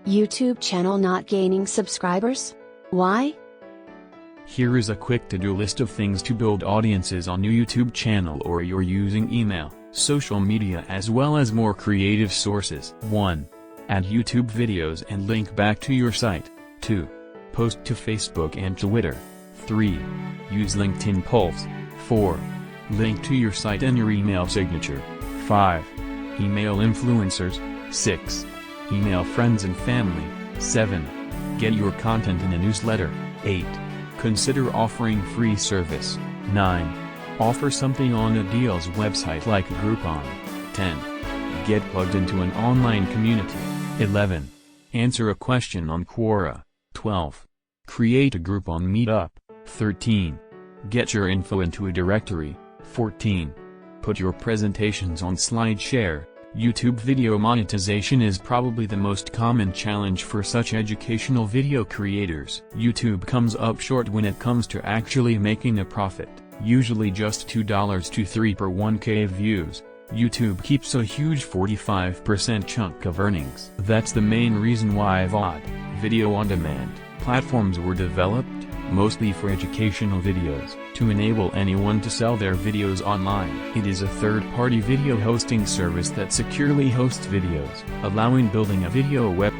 YouTube channel not gaining subscribers? Why? Here is a quick to-do list of things to build audiences on your YouTube channel, or you're using email, social media as well as more creative sources. 1. Add YouTube videos and link back to your site. 2. Post to Facebook and Twitter. 3. Use LinkedIn Pulse. 4. Link to your site and your email signature. 5. Email influencers. 6. Email friends and family. 7. Get your content in a newsletter. 8. Consider offering free service. 9. Offer something on a deals website like Groupon. 10. Get plugged into an online community. 11. Answer a question on Quora. 12. Create a group on Meetup. 13. Get your info into a directory. 14. Put your presentations on SlideShare. YouTube video monetization is probably the most common challenge for such educational video creators. YouTube comes up short when it comes to actually making a profit, usually just $2 to $3 per 1K views. YouTube keeps a huge 45% chunk of earnings. That's the main reason why VOD, video on demand, platforms were developed, mostly for educational videos, to enable anyone to sell their videos online. It is a third-party video hosting service that securely hosts videos, allowing building a video web